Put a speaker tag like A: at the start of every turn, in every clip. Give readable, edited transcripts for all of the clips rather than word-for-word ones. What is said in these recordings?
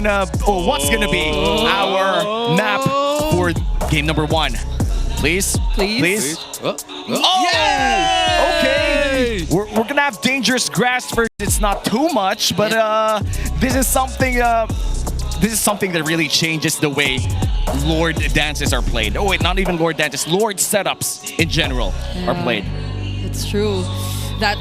A: Or what's gonna be our map for game number 1? Please?
B: Oh!
A: Yeah! Okay! We're gonna have dangerous grass first. It's not too much, but this is something that really changes the way Lord dances are played. Oh wait, not even Lord dances, Lord setups in general are played.
C: It's true. That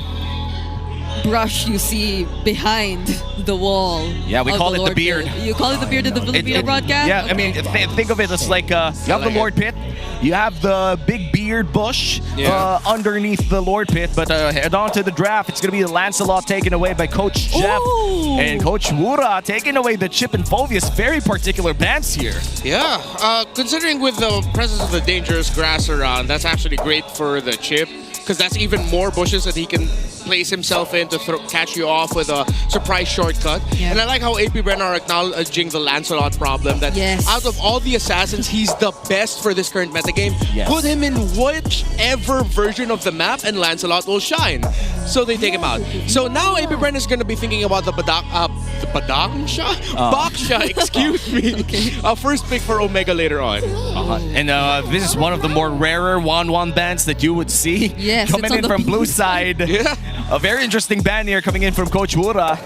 C: brush you see behind the wall.
A: Yeah, we call it the beard.
C: You call it the beard in the Filipino broadcast?
A: Yeah, okay. I mean, think of it as like you have the Lord pit, you have the big beard bush underneath the Lord pit, but head on to the draft. It's going to be the Lancelot taken away by Coach Jeff and Coach Wura taking away the Chip and Fovius. Very particular bands here.
B: Yeah, considering with the presence of the dangerous grass around, that's actually great for the Chip, because that's even more bushes that he can place himself in to catch you off with a surprise shortcut. Yeah. And I like how Apbren are acknowledging the Lancelot problem, that out of all the assassins, he's the best for this current metagame. Yes. Put him in whichever version of the map and Lancelot will shine. So they take him out. So now Apbren is going to be thinking about the Baksha, excuse me. First pick for Omega later on.
A: And this is one of the more rarer 1-1 bands that you would see coming in from blue side. A very interesting band here coming in from Coach Wura.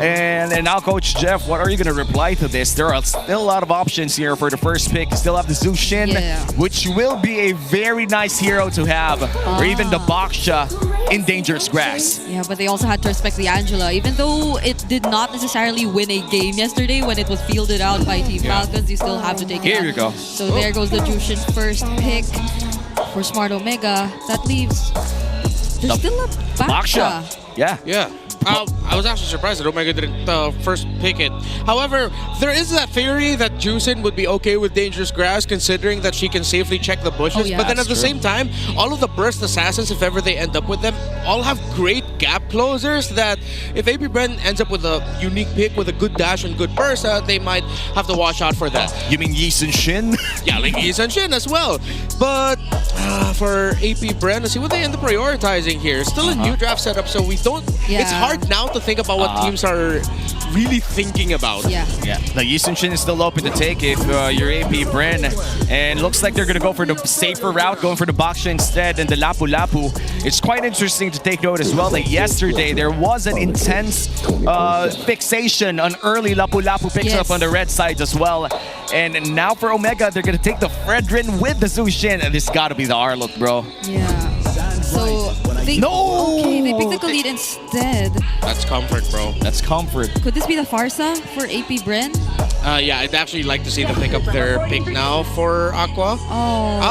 A: And now Coach Jeff, what are you going to reply to this? There are still a lot of options here for the first pick. You still have the Zushin, which will be a very nice hero to have, or even the Baksha in dangerous grass.
C: Yeah, but they also had to respect the Angela. Even though it did not necessarily win a game yesterday when it was fielded out by Team Falcons, you still have to take it
A: Here
C: out.
A: you go.
C: So there goes the Jushin first pick for Smart Omega. That leaves... There's still a Baksha.
A: Yeah.
B: I was actually surprised that Omega didn't first pick it. However, there is that theory that Jushin would be okay with dangerous grass, considering that she can safely check the bushes. But then at the same time, all of the burst assassins, if ever they end up with them, all have great gap closers that if Apbren ends up with a unique pick with a good dash and good burst, they might have to watch out for that.
A: You mean Yi Sun Shin?
B: Yeah, like Yi Sun Shin as well. But for Apbren, let's see what they end up prioritizing here. Still a new draft setup, so we don't... It's hard now to think about what teams are really thinking about.
A: The Yi Sun Shin is still open to take if you're Apbren, and looks like they're gonna go for the safer route, going for the Baksha instead, and the Lapu Lapu. It's quite interesting to take note as well that yesterday there was an intense fixation on early Lapu Lapu picks up on the red sides as well. And now for Omega, they're gonna take the Fredrin with the Zushin, and this gotta be the Arlok, bro.
C: So they, they picked the Khalid instead.
B: That's comfort, bro.
A: That's comfort.
C: Could this be the Farsa for Apbren?
B: Yeah, I'd actually like to see them pick up their pick now for Aqua.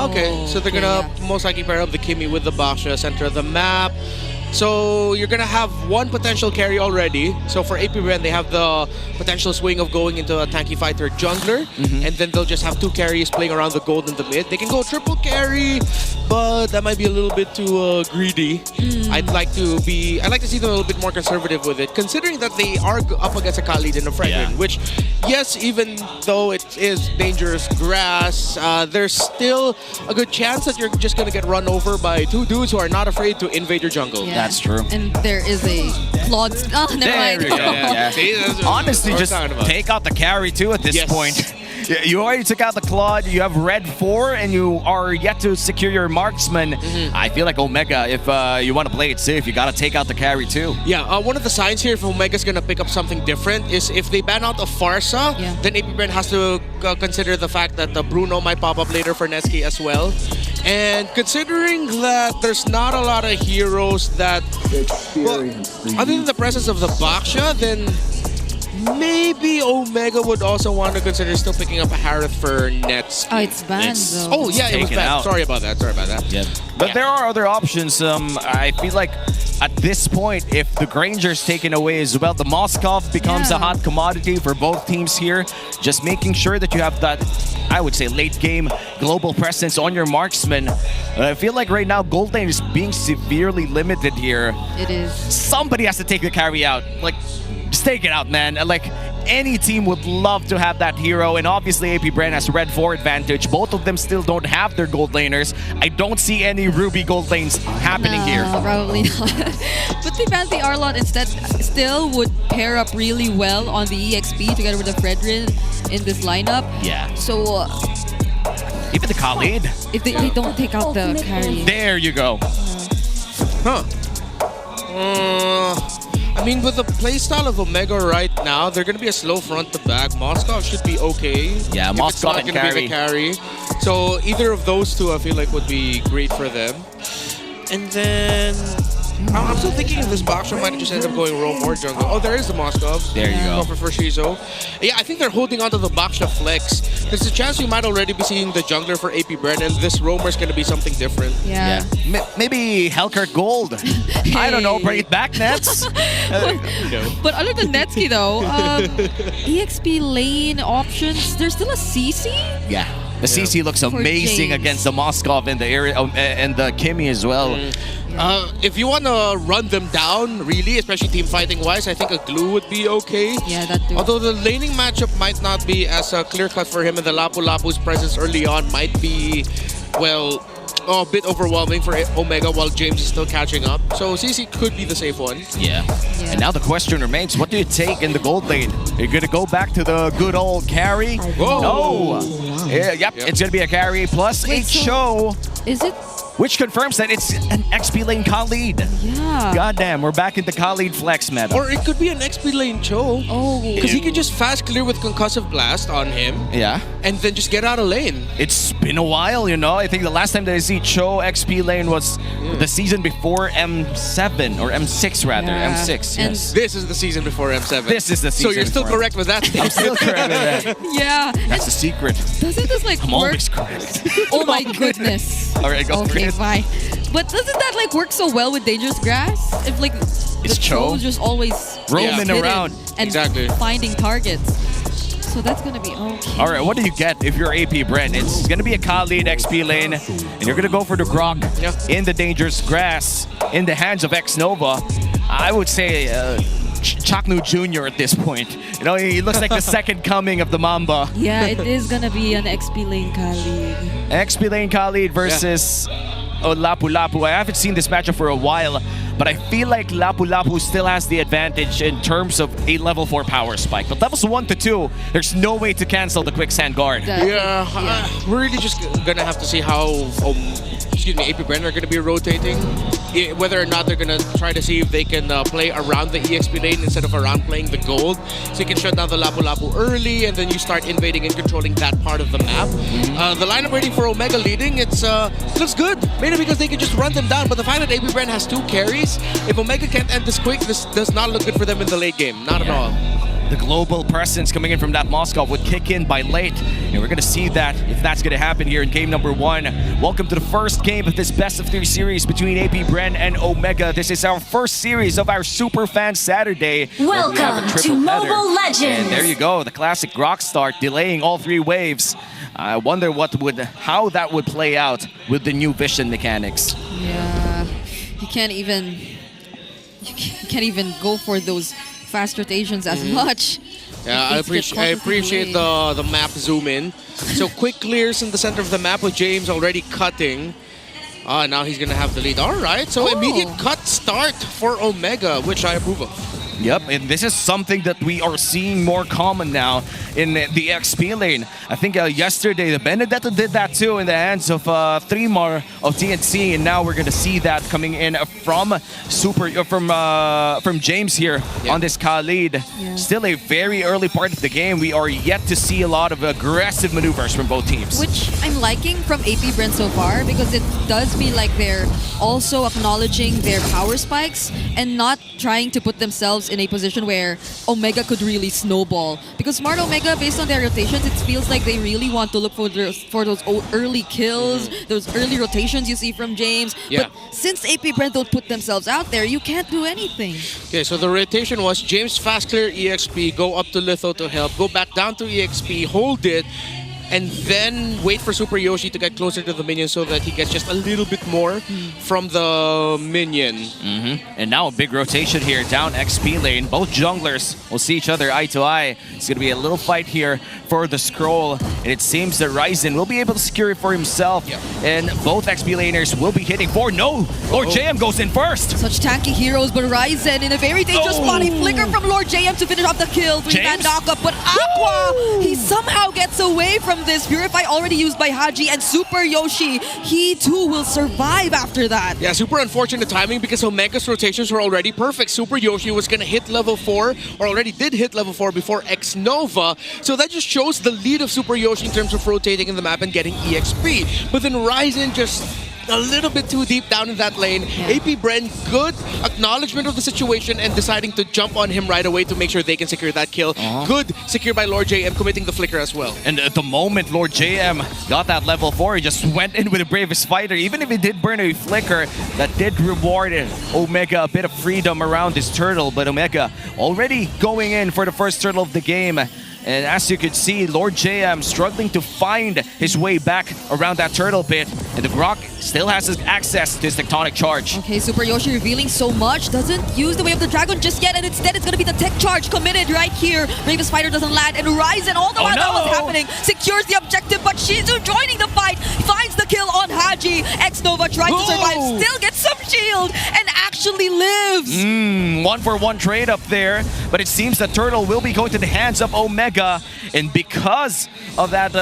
B: Okay, so they're gonna most likely pair up the Kimi with the Baksha, center of the map. So you're gonna have one potential carry already. So for Apbren, they have the potential swing of going into a tanky fighter jungler, and then they'll just have 2 carries playing around the gold in the mid. They can go triple carry, but that might be a little bit too greedy. I'd like to see them a little bit more conservative with it, considering that they are up against a Khalid and a Fredrin, which, yes, even though it is dangerous grass, there's still a good chance that you're just gonna get run over by 2 dudes who are not afraid to invade your jungle.
A: That's true.
C: And there is a Claude. Oh, never mind.
B: See,
A: honestly, just take out the carry too at this point. You already took out the Claude, you have red 4, and you are yet to secure your marksman. I feel like Omega, if you want to play it safe, you got to take out the carry too.
B: Yeah, one of the signs here if Omega's going to pick up something different is if they ban out a Farsa, then Apbren has to consider the fact that the Bruno might pop up later for Neski as well. And considering that there's not a lot of heroes that, well, other than the presence of the Baksha, then maybe Omega would also want to consider still picking up a Harith for Nets.
C: Oh, it's banned though.
B: Oh yeah, it was banned. Sorry about that.
A: But there are other options. I feel like at this point, if the Granger's taken away as well, the Moskov becomes a hot commodity for both teams here. Just making sure that you have that, I would say, late game global presence on your marksman. I feel like right now Gold Lane is being severely limited here.
C: It is.
A: Somebody has to take the carry out. Like, just take it out, man. Like, any team would love to have that hero, and obviously Apbren has red 4 advantage. Both of them still don't have their gold laners. I don't see any Ruby gold lanes happening here.
C: Probably not. But the Fancy Arlot instead still would pair up really well on the EXP together with the Fredrin in this lineup.
A: Yeah.
C: So
A: Even the Khalid.
C: if they don't take out the carry.
A: There you go.
B: Huh. I mean, with the playstyle of Omega right now, they're going to be a slow front to back. Moskov should be okay.
A: Yeah,
B: if
A: Moskov
B: it's not
A: and
B: gonna be the carry. So either of those two, I feel like, would be great for them. And then I'm still thinking if this Baksha might just end up going roam or jungle. Oh, there is the Moskov.
A: There you go.
B: For Shizo. Yeah, I think they're holding on to the Baksha flex. There's a chance we might already be seeing the jungler for Apbren, and this roamer is going to be something different.
C: Yeah.
A: Maybe Hellcurt Gold. I don't know. Bring it back, Nets.
C: But other than Netsky though, EXP lane options, there's still a CC?
A: Yeah. The CC looks amazing
C: James.
A: against the Moskov and the area and the Kimmy as well.
B: If you want to run them down, really, especially team fighting wise, I think a glue would be okay.
C: Yeah, that too.
B: Although the laning matchup might not be as clear cut for him, and the Lapu Lapu's presence early on might be, well, a bit overwhelming for Omega while James is still catching up. So CC could be the safe one.
A: Yeah. And now the question remains, what do you take in the gold lane? Are you going to go back to the good old carry?
B: Whoa.
A: No. Yeah, yep, it's going to be a carry plus
C: Wait,
A: 8
C: so-
A: show,
C: Is it?
A: which confirms that it's an XP lane Khalid.
C: Yeah.
A: Goddamn, we're back in the Khalid flex meta.
B: Or it could be an XP lane Cho.
C: Oh.
B: Because he could just fast clear with Concussive Blast on him
A: Yeah.
B: and then just get out of lane.
A: It's been a while, you know. I think the last time that I see Cho XP lane was the season before M7 or M6 rather.
C: Yeah.
A: M6.
C: And-
A: Yes.
B: This is the season before M7.
A: This is the
B: So
A: season
B: you're still
A: before.
B: correct with that.
A: I'm still correct with that.
C: Yeah.
A: That's the secret.
C: Doesn't this like
A: I'm
C: work?
A: always correct.
C: Oh my goodness.
A: All right, go for
C: Okay,
A: it.
C: bye. But doesn't that like work so well with Dangerous Grass? If like
A: It's
C: the
A: Cho.
C: trolls just always
A: Roaming
C: hidden
A: around.
C: and
B: Exactly.
C: finding targets. So that's gonna be okay.
A: All right, what do you get if you're Apbren? It's going to be a Khalid XP lane, and you're going to go for the Grok in the Dangerous Grass in the hands of X-Nova. I would say Chaknu Jr. at this point. You know, he looks like the second coming of the Mamba.
C: Yeah, it is gonna be an XP lane Khalid.
A: XP lane Khalid versus Lapu Lapu. I haven't seen this matchup for a while, but I feel like Lapu Lapu still has the advantage in terms of a level 4 power spike. But levels 1 to 2, there's no way to cancel the quicksand guard.
B: We're really just gonna have to see how Apbren are gonna be rotating. Whether or not they're gonna try to see if they can play around the EXP lane instead of around playing the gold. So you can shut down the Lapu Lapu early, and then you start invading and controlling that part of the map. The lineup rating for Omega leading, it looks good. Mainly because they can just run them down. But the fact that Apbren has 2 carries, if Omega can't end this quick, this does not look good for them in the late game. Not at all.
A: The global presence coming in from that Moskov would kick in by late, and we're going to see that if that's going to happen here in game number 1. Welcome to the first game of this best of 3 series between Apbren and Omega. This is our first series of our Super Fan Saturday. where we have a
D: Welcome to
A: triple header.
D: Mobile Legends.
A: And there you go, the classic Grok start, delaying all 3 waves. I wonder how that would play out with the new vision mechanics.
C: Yeah. You can't even go for those fast rotations as much.
B: Yeah, I
C: It's just
B: appreciate
C: constantly
B: the map zoom in. So quick clears in the center of the map with James already cutting. Now he's gonna have the lead. All right, so immediate cut start for Omega, which I approve of.
A: Yep, and this is something that we are seeing more common now in the XP lane. I think yesterday the Benedetta did that too in the hands of Three-Mar of TNC, and now we're gonna see that coming in from James here on this Khalid.
C: Yeah.
A: Still a very early part of the game. We are yet to see a lot of aggressive maneuvers from both teams.
C: Which I'm liking from Apbren so far, because it does feel like they're also acknowledging their power spikes and not trying to put themselves in a position where Omega could really snowball. Because Smart Omega, based on their rotations, it feels like they really want to look for those early kills, those early rotations you see from James.
B: Yeah.
C: But since Apbren don't put themselves out there, you can't do anything.
B: Okay, so the rotation was James fast clear EXP, go up to Litho to help, go back down to EXP, hold it, and then wait for Super Yoshi to get closer to the minion so that he gets just a little bit more from the minion.
A: And now a big rotation here down XP lane. Both junglers will see each other eye to eye. It's going to be a little fight here for the scroll, and it seems that Ryzen will be able to secure it for himself. And both XP laners will be hitting for. No, Lord JM goes in first.
C: Such tanky heroes, but Ryzen in a very dangerous spot. A flicker from Lord JM to finish off the kill. 3-man knockup, but Aqua, he somehow gets away from this. Purify already used by Haji, and Super Yoshi, he too will survive after that.
B: Yeah, super unfortunate timing because Omega's rotations were already perfect. Super Yoshi was going to hit level 4, or already did hit level 4 before X Nova. So that just shows the lead of Super Yoshi in terms of rotating in the map and getting EXP. But then Ryzen just a little bit too deep down in that lane. Apbren, good acknowledgement of the situation and deciding to jump on him right away to make sure they can secure that kill. Good secure by Lord JM, committing the flicker as well.
A: And at the moment Lord JM got that level 4, he just went in with the bravest fighter. Even if he did burn a flicker, that did reward Omega a bit of freedom around his turtle. But Omega already going in for the first turtle of the game. And as you could see, Lord JM struggling to find his way back around that turtle pit. And the Grok still has his access to his tectonic charge.
C: Okay, Super Yoshi revealing so much. Doesn't use the way of the dragon just yet. And instead, it's going to be the tech charge committed right here. Bravest fighter doesn't land. And Ryzen, all the while that was happening, secures the objective. But Shizu joining the fight. Finds the kill on Haji. X Nova tries to survive. Still gets some shield. And actually lives.
A: 1-for-1 trade up there. But it seems the turtle will be going to the hands of Omega. And because of that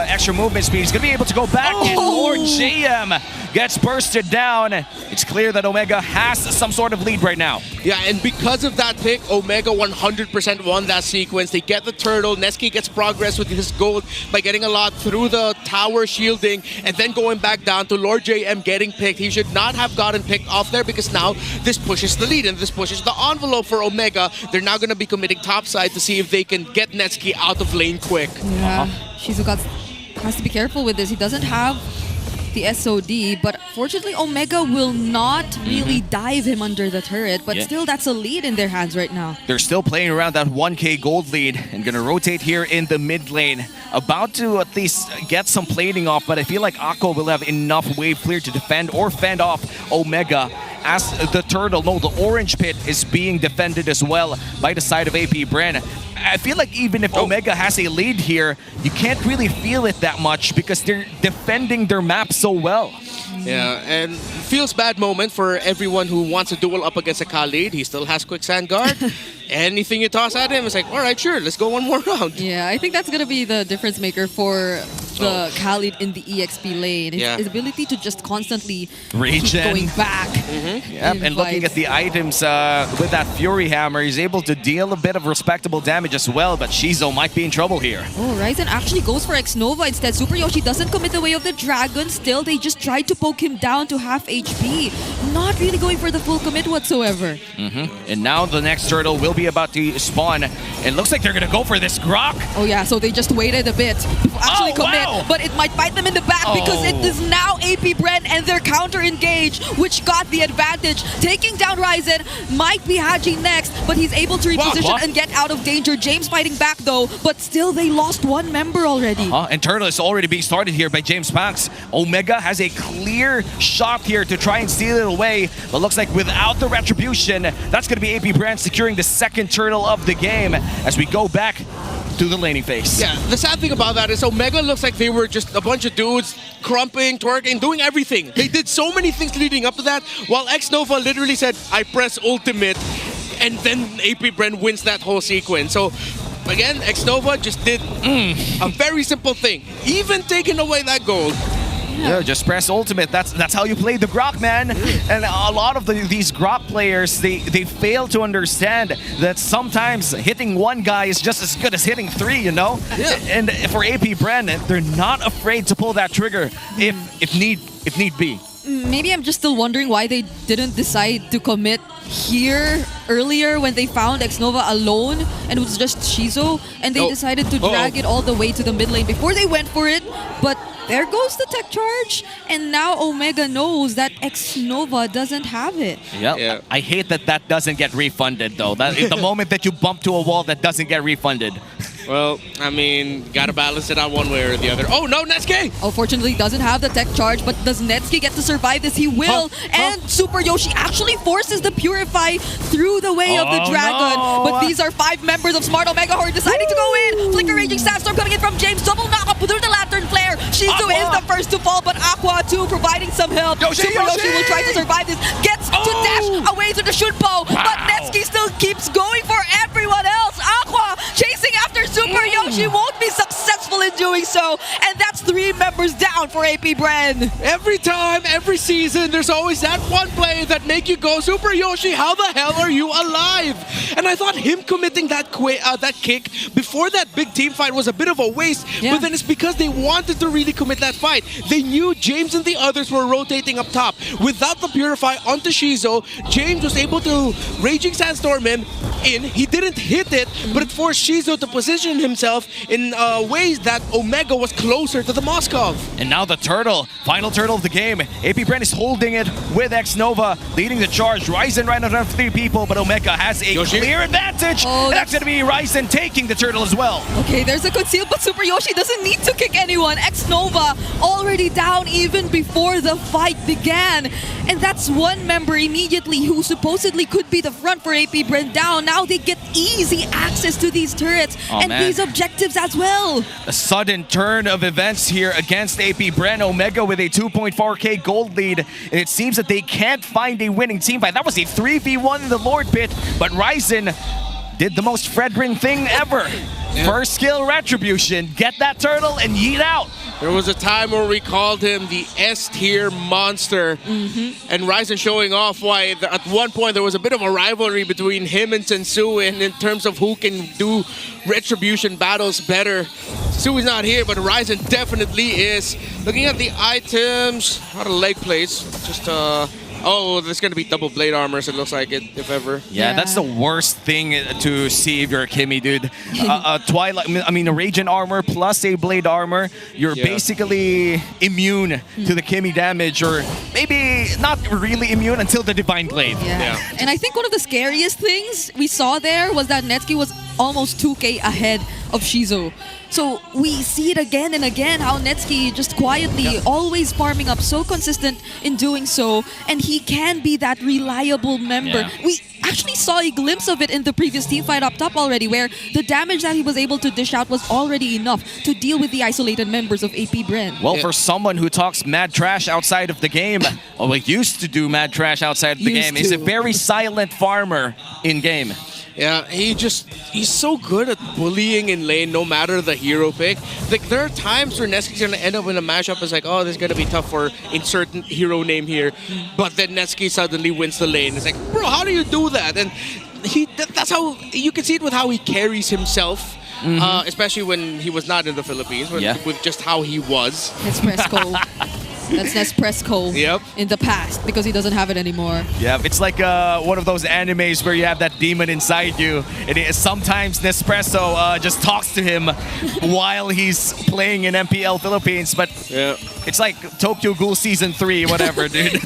A: extra movement speed, he's going to be able to go back. And Lord JM gets bursted down. It's clear that Omega has some sort of lead right now.
B: Yeah, and because of that pick, Omega 100% won that sequence. They get the turtle. Neski gets progress with his gold by getting a lot through the tower shielding and then going back down to Lord JM getting picked. He should not have gotten picked off there because now this pushes the lead and this pushes the envelope for Omega. They're now going to be committing topside to see if they can get Neski out of lane quick.
C: Yeah, Shizu has to be careful with this. He doesn't have the SOD, but fortunately Omega will not really dive him under the turret, but still that's a lead in their hands right now.
A: They're still playing around that 1k gold lead and gonna rotate here in the mid lane. About to at least get some plating off, but I feel like Aqua will have enough wave clear to defend or fend off Omega as the turtle, no, the orange pit is being defended as well by the side of Apbren. I feel like even if Omega has a lead here, you can't really feel it that much because they're defending their map so well.
B: Yeah, and feels bad moment for everyone who wants to duel up against a Khalid. He still has Quicksand Guard. Anything you toss at him, it's like, all right, sure, let's go one more round.
C: Yeah, I think that's going to be the difference maker for the Khalid in the EXP lane. His ability to just constantly keep going back.
A: And looking at the items with that Fury Hammer, he's able to deal a bit of respectable damage as well, but Shizo might be in trouble here.
C: Oh, Ryzen actually goes for X Nova instead. Super Yoshi doesn't commit the way of the dragon. Still, they just tried to poke him down to half HP. Not really going for the full commit whatsoever.
A: And now the next turtle will be about to spawn. It looks like they're going to go for this Grok.
C: Oh yeah, so they just waited a bit to actually commit. But it might bite them in the back because it is now Apbren and their counter engage, which got the advantage. Taking down Ryzen might be Haji next, but he's able to reposition and get out of danger. James fighting back though, but still they lost one member already.
A: And turtle is already being started here by James Pax. Omega has a clear shot here to try and steal it away, but looks like without the retribution, that's going to be Apbren securing the second turtle of the game as we go back to the laning phase.
B: Yeah, the sad thing about that is Omega looks like they were just a bunch of dudes crumping, twerking, doing everything. They did so many things leading up to that, while X Nova literally said, I press ultimate, and then Apbren wins that whole sequence. So again, X Nova just did a very simple thing, even taking away that gold.
A: Yeah, just press ultimate. That's how you play the Grok, man. And a lot of these Grok players, they fail to understand that sometimes hitting one guy is just as good as hitting three, you know?
B: Yeah.
A: And for Apbren, they're not afraid to pull that trigger if need be.
C: Maybe I'm just still wondering why they didn't decide to commit here earlier when they found X Nova alone and it was just Shizo, and they decided to drag it all the way to the mid lane before they went for it. But there goes the tech charge, and now Omega knows that X Nova doesn't have it.
A: Yeah. I hate that doesn't get refunded though. That is the moment that you bump to a wall that doesn't get refunded.
B: Well, I mean, gotta balance it out one way or the other. Oh no, Netsuke!
C: Oh, fortunately, doesn't have the tech charge, but does Netsuke get to survive this? He will. And Super Yoshi actually forces the Purify through the way of the dragon.
A: no.
C: But these are 5 members of Smart Omega who are deciding to go in. Flicker Raging Sandstorm coming in from James. Double knock up through the Lantern Flare. Shizu is the first to fall, but Aqua too providing some help. Super Yoshi will try to survive this. Gets to dash away to the Shunpo, but Netsuke still keeps going for everyone else. Aqua chasing after Super Yoshi won't be successful in doing so, and that's 3 members down for Apbren.
B: Every time, every season, there's always that one play that make you go, Super Yoshi, how the hell are you alive? And I thought him committing that kick before that big team fight was a bit of a waste, but then it's because they wanted to really commit that fight. They knew James and the others were rotating up top. Without the Purify onto Shizo, James was able to Raging Sandstorm him in. He didn't hit it, but it forced Shizo to position himself in ways that Omega was closer to the Moskov.
A: And now the turtle, final turtle of the game. Apbren is holding it with X-Nova, leading the charge. Ryzen right in front of 3 people, but Omega has a clear advantage.
C: Oh,
A: that's going to be Ryzen taking the turtle as well.
C: Okay, there's a conceal, but Super Yoshi doesn't need to kick anyone. X-Nova already down even before the fight began. And that's one member immediately who supposedly could be the front for Apbren down. Now they get easy access to these turrets and these objectives as well.
A: A sudden turn of events here against Apbren. Omega with a 2.4k gold lead. And it seems that they can't find a winning team fight. That was a 3v1 in the Lord Pit, but Ryzen did the most Fredrin thing ever. First skill retribution, get that turtle and yeet out.
B: There was a time where we called him the S-tier monster. And Ryzen showing off why at one point there was a bit of a rivalry between him and Sensui in terms of who can do retribution battles better. Sensui's not here, but Ryzen definitely is. Looking at the items, a lot of leg plates. Just oh, there's going to be double blade armor, so it looks like it, if ever.
A: Yeah, that's the worst thing to see if you're a Kimmy, dude. Twilight, I mean, a Radiant armor plus a blade armor, you're basically immune to the Kimmy damage, or maybe not really immune until the Divine Glaive.
C: And I think one of the scariest things we saw there was that Netsuke was almost 2k ahead of Shizo. So we see it again and again, how Netsuke just quietly always farming up, so consistent in doing so, and he can be that reliable member. We actually saw a glimpse of it in the previous team fight up top already, where the damage that he was able to dish out was already enough to deal with the isolated members of Apbren.
A: Well, for someone who talks mad trash outside of the game, or used to do mad trash outside of the game, he's a very silent farmer in game.
B: Yeah, he's so good at bullying in lane no matter the hero pick. Like, there are times where Netsuke's gonna end up in a mashup, it's like, oh, this is gonna be tough for insert hero name here. But then Netsuke suddenly wins the lane. It's like, bro, how do you do that? And that's how, you can see it with how he carries himself. Especially when he was not in the Philippines, with just how he was.
C: Nespresso. That's Nespresso in the past, because he doesn't have it anymore.
A: Yeah, it's like one of those animes where you have that demon inside you. Sometimes Nespresso just talks to him while he's playing in Mpl Philippines, but it's like Tokyo Ghoul Season 3, whatever, dude.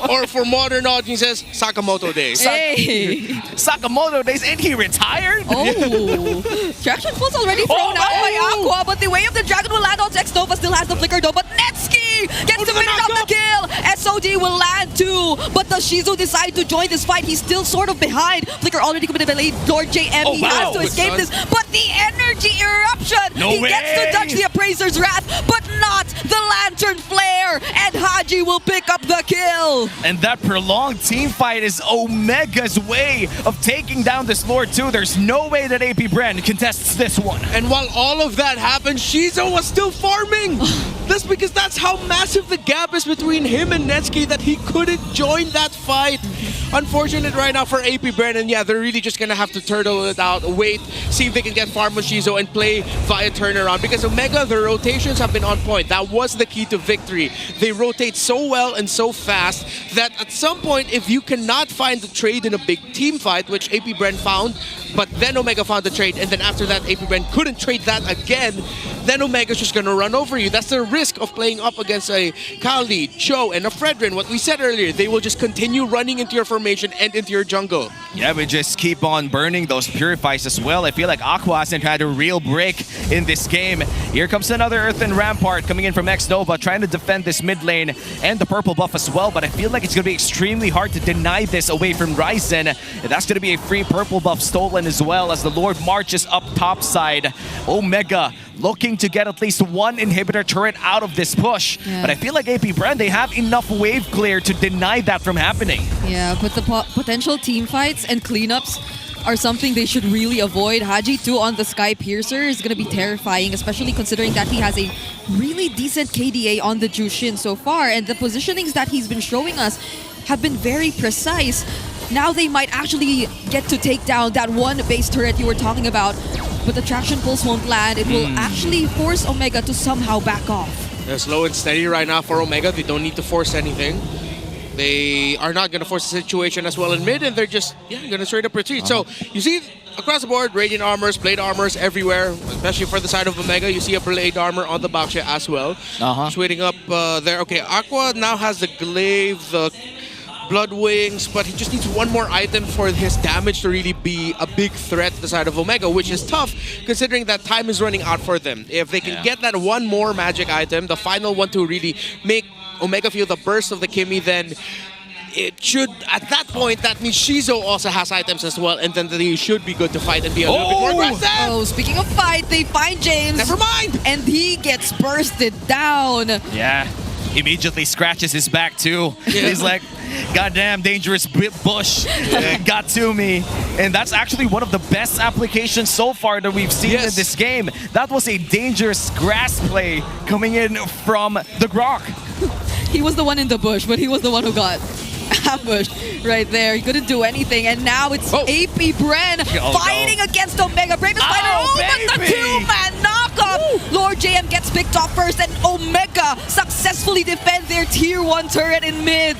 B: or for modern audiences, Sakamoto days.
C: Hey!
A: Sakamoto days, and he retired?
C: Oh! Traction Pulse already thrown out by Aqua, but the way of the dragon will land on X-Nova, still has the flicker though, but Netsuke gets to finish off the kill! SOD will land too, but does Shizu decide to join this fight? He's still sort of behind. Flicker already committed by late Lord JM. He has to escape this, but the energy eruption! He gets to dodge the Appraiser's wrath, but not the Lantern Flare, and Haji will pick up the kill!
A: And that prolonged team fight is Omega's way of taking down this Lord too. There's no way that Apbren contests this one.
B: And while all of that happened, Shizo was still farming! That's because that's how massive the gap is between him and Netsuke that he couldn't join that fight. Unfortunate right now for Apbren, and they're really just gonna have to turtle it out, wait, see if they can get farm with Shizo and play via turnaround, because Omega, their rotations have been on point. That was the key to victory. They rotate so well and so fast that at some point, if you cannot find the trade in a big team fight, which Apbren found But then Omega found the trade, and then after that, Apbren couldn't trade that again. Then Omega's just gonna run over you. That's the risk of playing up against a Kali, Cho, and a Fredrin. What we said earlier, they will just continue running into your formation and into your jungle.
A: Yeah, we just keep on burning those purifies as well. I feel like Aqua hasn't had a real break in this game. Here comes another Earthen Rampart coming in from X-Nova, trying to defend this mid lane and the purple buff as well, but I feel like it's going to be extremely hard to deny this away from Ryzen. And that's going to be a free purple buff stolen as well as the Lord marches up top side. Omega looking to get at least one inhibitor turret out of this push.
C: Yeah.
A: But I feel like Apbren, they have enough wave clear to deny that from happening.
C: Yeah, but the potential team fights and cleanups are something they should really avoid. Haji 2 on the Sky Piercer is going to be terrifying, especially considering that he has a really decent KDA on the Jushin so far, and the positionings that he's been showing us have been very precise. Now they might actually get to take down that one base turret you were talking about, but the traction pulse won't land. It will actually force Omega to somehow back off.
B: They're slow and steady right now for Omega. They don't need to force anything. They are not going to force the situation as well in mid, and they're just going to straight up retreat. So you see across the board, Radiant Armors, Blade Armors everywhere, especially for the side of Omega. You see a Blade Armor on the Baksha as well. Just waiting up there. Okay, Aqua now has the Glaive, the Blood Wings, but he just needs one more item for his damage to really be a big threat to the side of Omega, which is tough considering that time is running out for them. If they can get that one more magic item, the final one to really make Omega feel the burst of the Kimmy, then it should, at that point, that means Shizo also has items as well, and then they should be good to fight and be a little bit more aggressive.
C: Oh, speaking of fight, they find James.
B: Never mind!
C: And he gets bursted down.
A: Yeah, immediately scratches his back too. He's like, goddamn dangerous bush got to me. And that's actually one of the best applications so far that we've seen in this game. That was a dangerous grass play coming in from the Grok.
C: He was the one in the bush, but he was the one who got ambushed right there. He couldn't do anything, and now it's Apbren fighting against Omega. Bravest fighter, but the two-man knockoff! Lord JM gets picked off first, and Omega successfully defend their tier 1 turret in mid.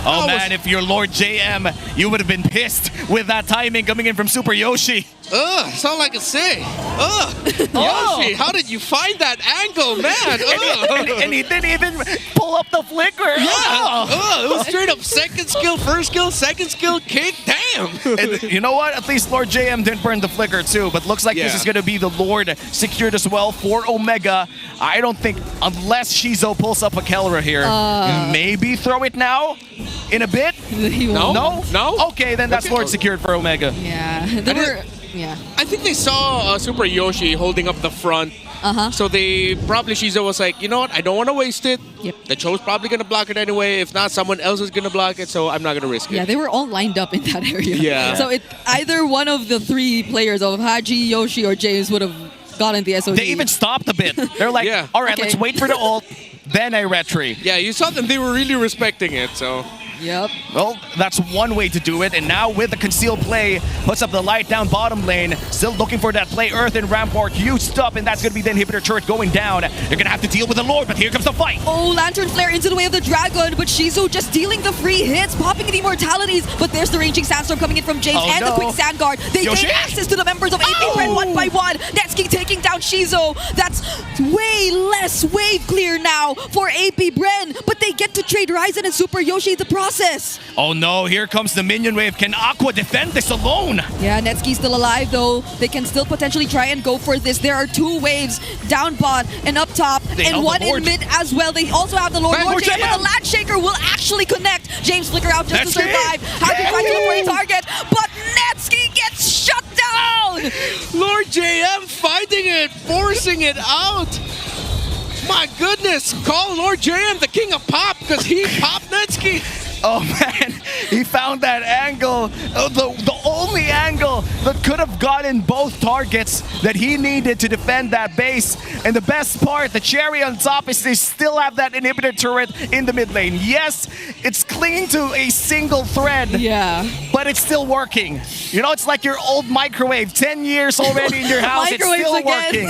A: Oh man, if you're Lord JM, you would have been pissed with that timing coming in from Super Yoshi.
B: That's all I can say. Yoshi, how did you find that angle, man?
A: And he didn't even pull up the flicker.
B: It was straight up second skill, first skill, second skill, kick. Damn.
A: And you know what? At least Lord JM didn't burn the flicker too, but looks like this is going to be the Lord secured as well for Omega. I don't think, unless Shizo pulls up a Kelra here, maybe throw it now? In a bit?
B: No?
A: Okay, then that's Lord secured for Omega.
C: Yeah,
B: I think they saw Super Yoshi holding up the front. So they probably, Shizo was like, you know what, I don't want to waste it. The Cho's probably going to block it anyway. If not, someone else is going to block it, so I'm not going to risk it.
C: Yeah, they were all lined up in that area. So either one of the three players of Haji, Yoshi, or James would have gotten the SOD.
A: They even stopped a bit. They're like, all right, let's wait for the ult, then I retreat.
B: Yeah, you saw them. They were really respecting it, so...
C: Yep.
A: Well, that's one way to do it. And now with the concealed play, puts up the light down bottom lane. Still looking for that play. Earth and Rampart used up, and that's going to be the inhibitor turret going down. You're going to have to deal with the Lord, but here comes the fight.
C: Oh, Lantern Flare into the way of the Dragon, but Shizu just dealing the free hits, popping the immortalities. But there's the ranging Sandstorm coming in from James and the quick Sand Guard. They gain access to the members of Apbren one by one. Netsuki taking down Shizu. That's way less wave clear now for Apbren, but they get to trade Ryzen and Super Yoshi the process.
A: Oh no, here comes the minion wave. Can Aqua defend this alone?
C: Yeah, Netsuki's still alive though. They can still potentially try and go for this. There are two waves, down bot and up top, and one in mid as well. They also have the Lord JM, but the Land Shaker will actually connect. James flicker out just to survive. Happy trying to look for a target, but Netsuki gets shut down!
B: Lord JM fighting it, forcing it out. My goodness, call Lord JM the king of pop because he popped Netsuki.
A: Oh man, he found that angle, the only angle that could have gotten both targets that he needed to defend that base. And the best part, the cherry on top, is they still have that inhibitor turret in the mid lane. Yes, it's clinging to a single thread, but it's still working. You know, it's like your old microwave, 10 years already in your house, it's still working.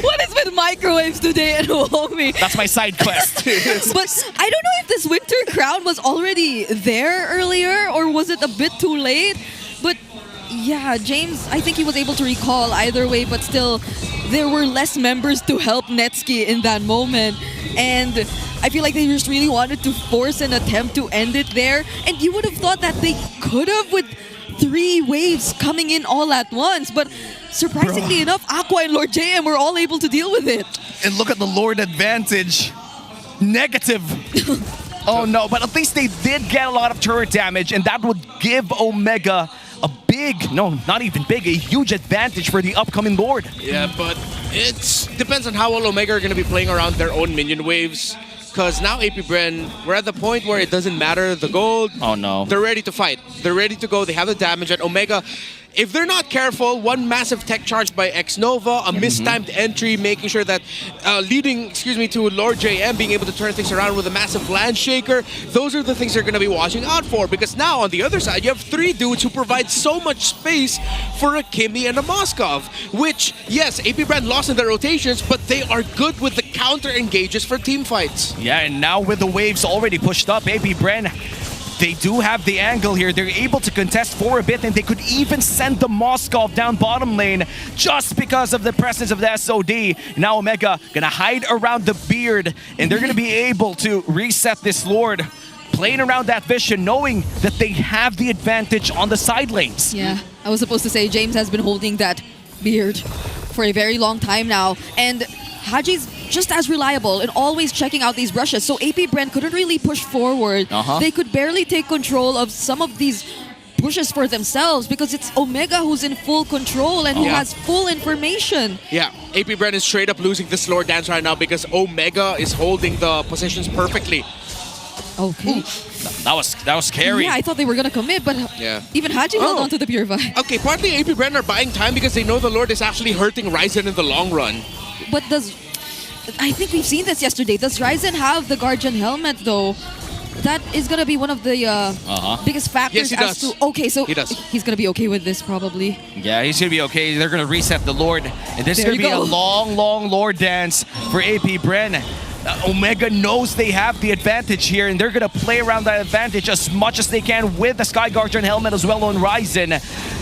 C: What is with microwaves today at home?
A: That's my side quest.
C: But I don't know if this Winter Crown was already there earlier, or was it a bit too late? But Yeah, James, I think he was able to recall either way, but still, there were less members to help Netsky in that moment. And I feel like they just really wanted to force an attempt to end it there. And you would have thought that they could have with 3 waves coming in all at once. But surprisingly enough, Aqua and Lord JM were all able to deal with it.
A: And look at the Lord advantage. Negative. Oh no, but at least they did get a lot of turret damage, and that would give Omega a big, no, not even big, a huge advantage for the upcoming Lord.
B: Yeah, but it depends on how well Omega are going to be playing around their own minion waves. Because now Apbren, we're at the point where it doesn't matter the gold.
A: Oh no.
B: They're ready to fight. They're ready to go. They have the damage at Omega. If they're not careful, one massive tech charge by X-Nova, a mistimed entry, making sure that leading, to Lord JM being able to turn things around with a massive land shaker. Those are the things they're going to be watching out for, because now on the other side, you have 3 dudes who provide so much space for a Kimmy and a Moskov, which, yes, Apbren lost in their rotations, but they are good with the counter engages for team fights.
A: Yeah, and now with the waves already pushed up, Apbren, they do have the angle here. They're able to contest for a bit, and they could even send the Moskov down bottom lane just because of the presence of the SOD. Now Omega gonna hide around the beard, and they're gonna be able to reset this Lord, playing around that vision, knowing that they have the advantage on the side lanes.
C: Yeah, I was supposed to say James has been holding that beard for a very long time now, and Haji's just as reliable and always checking out these rushes. So Apbren couldn't really push forward. They could barely take control of some of these pushes for themselves because it's Omega who's in full control and who has full information.
B: Yeah, Apbren is straight up losing this Lord dance right now because Omega is holding the positions perfectly.
C: Okay.
A: That was scary.
C: Yeah, I thought they were gonna commit, but even Haji held on to the Purify.
B: Okay, partly Apbren are buying time because they know the Lord is actually hurting Ryzen in the long run.
C: But I think we've seen this yesterday. Does Ryzen have the Guardian helmet though? That is gonna be one of the biggest factors.
B: Yes, he does.
C: Okay, so
B: he does.
C: He's gonna be okay with this probably.
A: Yeah, he's gonna be okay. They're gonna reset the Lord, and this is gonna be a long Lord dance for Apbren. Omega knows they have the advantage here, and they're gonna play around that advantage as much as they can with the Sky Guardian helmet as well on Ryzen.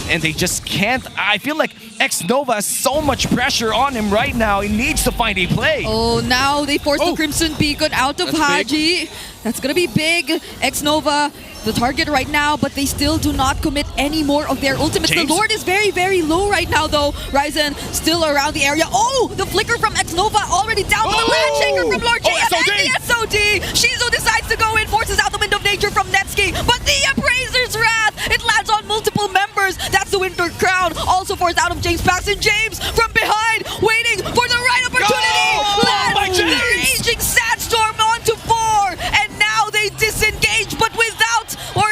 A: And they just can't. I feel like X-Nova has so much pressure on him right now. He needs to find a play.
C: Oh, now they forced the Crimson Beacon out of Haji. That's gonna be big. X-Nova, the target right now, but they still do not commit any more of their ultimates.
A: James.
C: The Lord is very, very low right now, though. Ryzen still around the area. Oh, the flicker from X-Nova already down with the land shaker from Lord JM and the SOD. Shizu decides to go in, forces out the Wind of Nature from Netsky, but the Appraiser's Wrath, it lands on multiple members. That's the Winter Crown, also forced out of James Pax, and James from behind, waiting for the right opportunity. Lands the Raging Sandstorm onto 4, and now they disengage, but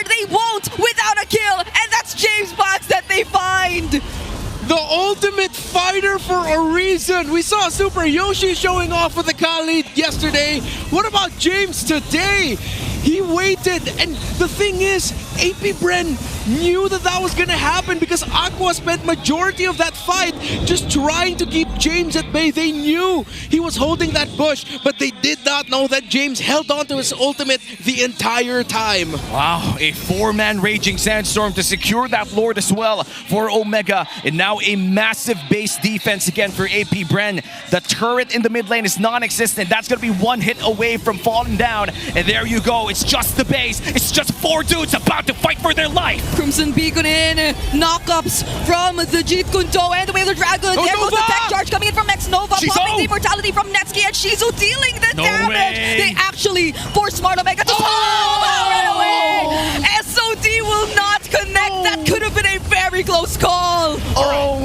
C: they won't without a kill, and that's James Pax that they find.
B: The ultimate fighter for a reason. We saw Super Yoshi showing off with the Khalid yesterday. What about James today? He waited, and the thing is, Apbren knew that was gonna happen because Aqua spent majority of that fight just trying to keep James at bay. They knew he was holding that bush, but they did not know that James held on to his ultimate the entire time.
A: Wow, a 4-man Raging Sandstorm to secure that Lord as well for Omega, and now a massive base defense again for Apbren. The turret in the mid lane is non-existent. That's gonna be 1 hit away from falling down, and there you go. It's just the base. It's just 4 dudes about to fight for their life.
C: Crimson Beacon in, knockups from the Jeet Kunto and the Wailer Dragon. There goes the tech charge coming in from X-Nova, popping the immortality from Netsky, and Shizu dealing the damage. They actually force Smart Omega to right away. SOD will not connect. That could have been a very close call.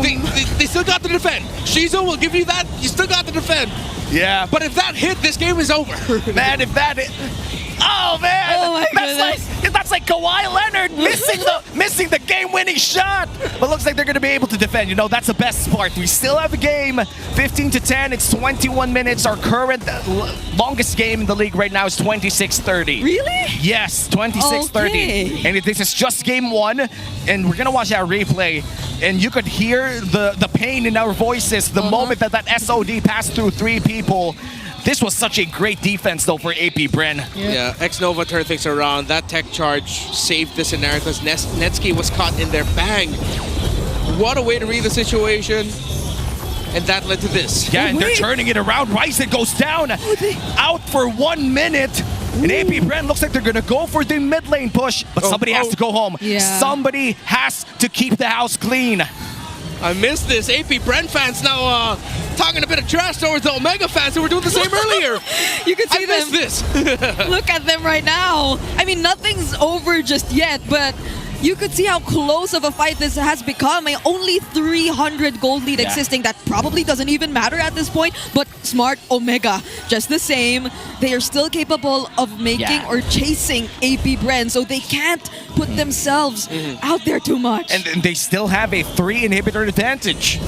B: They still got to defend. Shizu will give you that. You still got to defend.
A: Yeah.
B: But if that hit, this game is over.
A: Man, if that hit... Oh man!
C: Oh my goodness.
A: That's like Kawhi Leonard missing the game-winning shot. But looks like they're gonna be able to defend. You know, that's the best part. We still have a game, 15-10. It's 21 minutes. Our current longest game in the league right now is 26-30.
C: Really?
A: Yes, 26-30.
C: Okay.
A: And this is just game 1, and we're gonna watch that replay. And you could hear the pain in our voices the moment that SOD passed through 3 people. This was such a great defense, though, for Apbren.
B: Yeah, X-Nova turned things around. That tech charge saved the scenario because Netsky was caught in their bang. What a way to read the situation. And that led to this.
A: Yeah, and they're turning it around. Ryzen goes down, out for 1 minute. And Apbren looks like they're going to go for the mid lane push, but somebody has to go home.
C: Yeah.
A: Somebody has to keep the house clean.
B: I missed this. Apbren fans now talking a bit of trash towards the Omega fans who were doing the same earlier.
C: You can see
B: I missed this.
C: Look at them right now. I mean, nothing's over just yet, but you could see how close of a fight this has become. I mean, only 300 gold lead existing. That probably doesn't even matter at this point. But smart Omega, just the same, they are still capable of making or chasing Apbren, so they can't put themselves out there too much.
A: And they still have a 3 inhibitor advantage.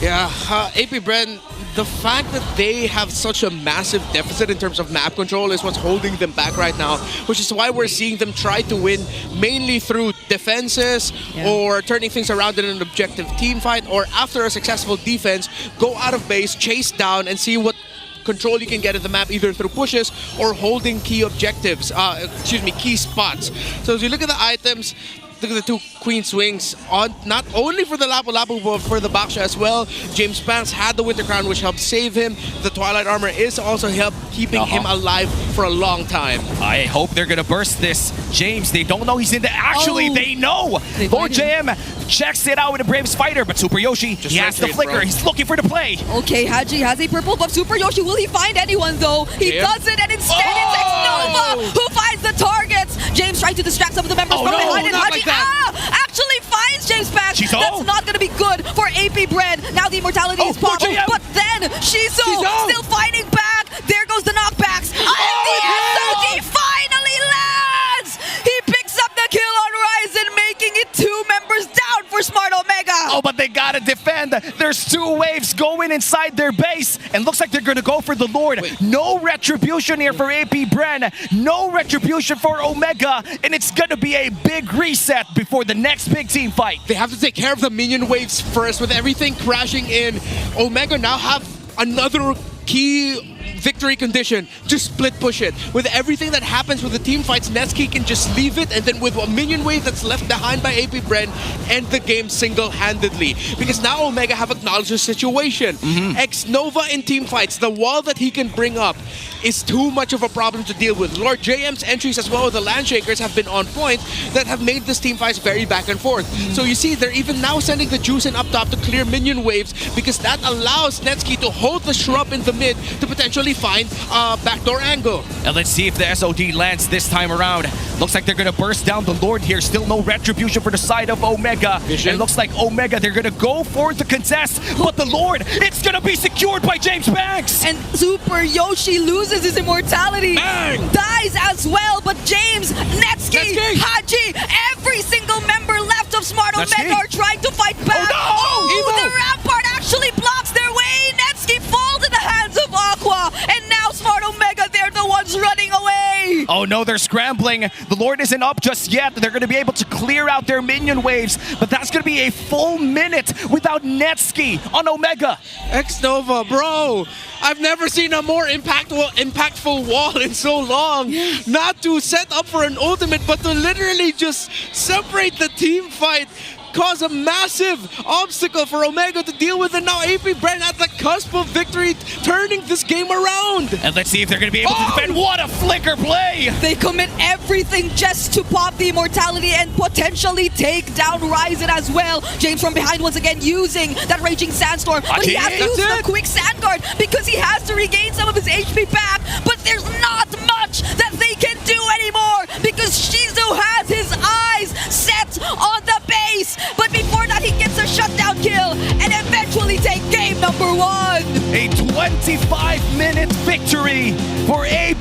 B: Yeah, Apbren, the fact that they have such a massive deficit in terms of map control is what's holding them back right now, which is why we're seeing them try to win mainly through defenses or turning things around in an objective team fight, or after a successful defense, go out of base, chase down, and see what control you can get at the map, either through pushes or holding key objectives, key spots. So as you look at the items, look at the 2 Queen Swings, on not only for the Lapu Lapu but for the Baksha as well. James Banks had the Winter Crown, which helped save him. The Twilight Armor is also help keeping him alive for a long time.
A: I hope they're gonna burst this. James, they don't know he's in the... Actually, they know! Lord JM checks it out with a Braves fighter, but Super Yoshi, he has the flicker. He's looking for the play.
C: Okay, Haji has a purple buff. Super Yoshi, will he find anyone though? He doesn't, and instead it's Nova who finds the targets. James trying to distract some of the members from behind it. Haji actually finds James Banks. That's not going to be good for Apbren. Now the immortality is popped, but then Shizu still fighting back. There goes the knockbacks. And the SOD finally lands. He picks up the kill on Ryzen, making it 2 members down for Smart Omega.
A: Oh, but they gotta defend. There's 2 waves going inside their base, and looks like they're gonna go for the Lord. No retribution here for Apbren. No retribution for Omega, and it's gonna be a big reset before the next big team fight.
B: They have to take care of the minion waves first. With everything crashing in, Omega now have another key victory condition. Just split push it. With everything that happens with the team fights, Netsuki can just leave it, and then with a minion wave that's left behind by Apbren, end the game single-handedly. Because now Omega have acknowledged the situation. X-Nova in team fights, the wall that he can bring up is too much of a problem to deal with. Lord JM's entries as well as the Landshakers have been on point that have made this team fights very back and forth. So you see, they're even now sending the Juice in up top to clear minion waves, because that allows Netsuki to hold the shrub in the mid to potentially find a backdoor angle.
A: And let's see if the SOD lands this time around. Looks like they're gonna burst down the Lord here. Still no retribution for the side of Omega. It looks like Omega, they're gonna go for the contest, but the Lord, it's gonna be secured by James Banks.
C: And Super Yoshi loses his immortality. Dies as well, but James, Netsuki, Haji, every single member left of Smart Omega are trying to fight back. The Rampart actually blocks their way. Netsuki falls in the hands of Aqua, and now Smart Omega, they're the ones running away.
A: Oh no, they're scrambling. The Lord isn't up just yet. They're going to be able to clear out their minion waves, but that's going to be a full minute without Netsuki on Omega.
B: X-Nova, bro, I've never seen a more impactful wall in so long. Not to set up for an ultimate, but to literally just separate the team fight, cause a massive obstacle for Omega to deal with, and now Apbren at the cusp of victory, turning this game around.
A: And let's see if they're going to be able to defend. What a flicker play!
C: They commit everything just to pop the immortality and potentially take down Ryzen as well. James from behind once again using that Raging Sandstorm, but he has to use the quick Sand Guard because he has to regain some of his HP back, but there's not much that they can do anymore because Shizu has his eyes set on the base. But before that, he gets a shutdown kill and eventually take game number 1.
A: A 25-minute victory for AP.